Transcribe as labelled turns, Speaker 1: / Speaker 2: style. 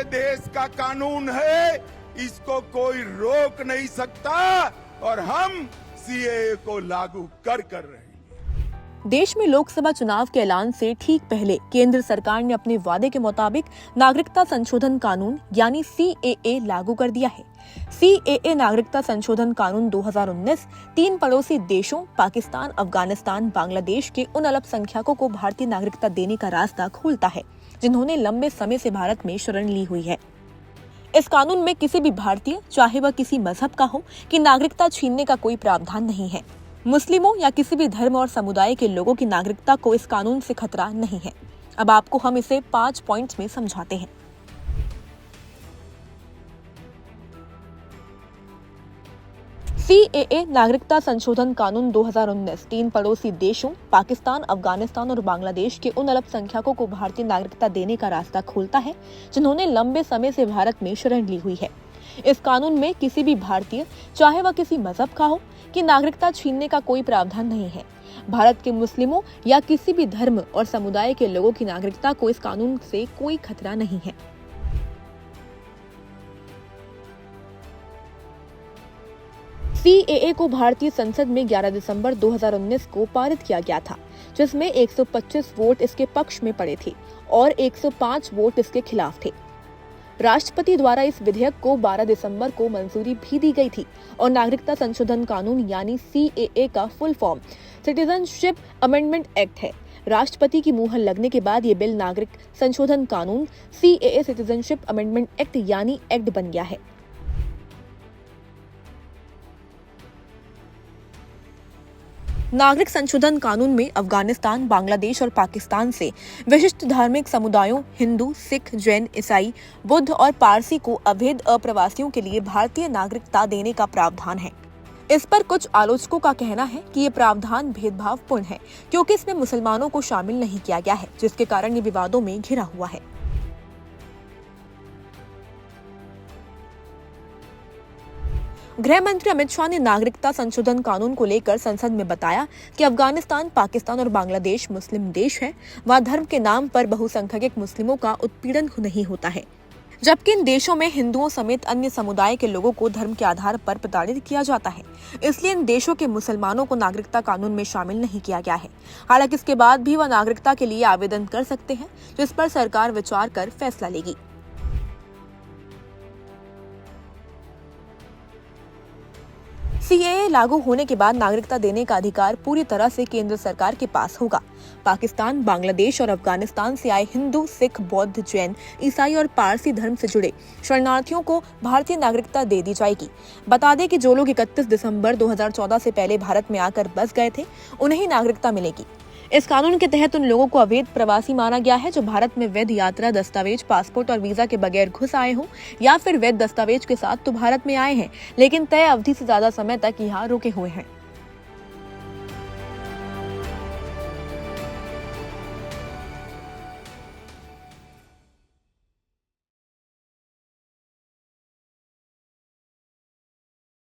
Speaker 1: ये देश का कानून है, इसको कोई रोक नहीं सकता और हम सीएए को लागू कर रहे हैं।
Speaker 2: देश में लोकसभा चुनाव के ऐलान से ठीक पहले केंद्र सरकार ने अपने वादे के मुताबिक नागरिकता संशोधन कानून यानी सीएए लागू कर दिया है। सीएए नागरिकता संशोधन कानून 2019 3 पड़ोसी देशों पाकिस्तान, अफगानिस्तान, बांग्लादेश के उन अल्पसंख्यकों को भारतीय नागरिकता देने का रास्ता खोलता है जिन्होंने लंबे समय से भारत में शरण ली हुई है। इस कानून में किसी भी भारतीय, चाहे वह किसी मजहब का हो, की नागरिकता छीनने का कोई प्रावधान नहीं है। मुस्लिमों या किसी भी धर्म और समुदाय के लोगों की नागरिकता को इस कानून से खतरा नहीं है। अब आपको हम इसे 5 पॉइंट्स में समझाते हैं। सीएए नागरिकता संशोधन कानून 2019 3 पड़ोसी देशों पाकिस्तान, अफगानिस्तान और बांग्लादेश के उन अल्पसंख्यकों को भारतीय नागरिकता देने का रास्ता खोलता है जिन्होंने लंबे समय से भारत में शरण ली हुई है। इस कानून में किसी भी भारतीय, चाहे वह किसी मजहब का हो, की नागरिकता छीनने का कोई प्रावधान नहीं है। भारत के मुस्लिमों या किसी भी धर्म और समुदाय के लोगों की नागरिकता को इस कानून से कोई खतरा नहीं है। सीएए को भारतीय संसद में 11 दिसंबर 2019 को पारित किया गया था, जिसमें 125 वोट इसके पक्ष में पड़े थे और 105 वोट इसके खिलाफ थे। राष्ट्रपति द्वारा इस विधेयक को 12 दिसंबर को मंजूरी भी दी गई थी और नागरिकता संशोधन कानून यानी सीएए का full form citizenship amendment act है। राष्ट्रपति की मुहर लगने के बाद ये बिल नागरिक संशोधन कानून सीएए सिटीजनशिप अमेंडमेंट एक्ट यानी एक्ट बन गया है। नागरिक संशोधन कानून में अफगानिस्तान, बांग्लादेश और पाकिस्तान से विशिष्ट धार्मिक समुदायों हिंदू, सिख, जैन, ईसाई, बुद्ध और पारसी को अवैध अप्रवासियों के लिए भारतीय नागरिकता देने का प्रावधान है। इस पर कुछ आलोचकों का कहना है कि ये प्रावधान भेदभावपूर्ण है क्योंकि इसमें मुसलमानों को शामिल नहीं किया गया है, जिसके कारण ये विवादों में घिरा हुआ है। गृह मंत्री अमित शाह ने नागरिकता संशोधन कानून को लेकर संसद में बताया कि अफगानिस्तान, पाकिस्तान और बांग्लादेश मुस्लिम देश हैं। वहां धर्म के नाम पर बहुसंख्यक मुस्लिमों का उत्पीड़न नहीं होता है, जबकि इन देशों में हिंदुओं समेत अन्य समुदाय के लोगों को धर्म के आधार पर प्रताड़ित किया जाता है। इसलिए इन देशों के मुसलमानों को नागरिकता कानून में शामिल नहीं किया गया है। हालांकि इसके बाद भी वह नागरिकता के लिए आवेदन कर सकते हैं, जिस पर सरकार विचार कर फैसला लेगी। सीएए लागू होने के बाद नागरिकता देने का अधिकार पूरी तरह से केंद्र सरकार के पास होगा। पाकिस्तान, बांग्लादेश और अफगानिस्तान से आए हिंदू, सिख, बौद्ध, जैन, ईसाई और पारसी धर्म से जुड़े शरणार्थियों को भारतीय नागरिकता दे दी जाएगी। बता दें कि जो लोग 31 दिसंबर 2014 से पहले भारत में आकर बस गए थे, उन्हें ही नागरिकता मिलेगी। इस कानून के तहत उन लोगों को अवैध प्रवासी माना गया है जो भारत में वैध यात्रा दस्तावेज, पासपोर्ट और वीजा के बगैर घुस आए हों या फिर वैध दस्तावेज के साथ तो भारत में आए हैं लेकिन तय अवधि से ज्यादा समय तक यहाँ रुके हुए हैं।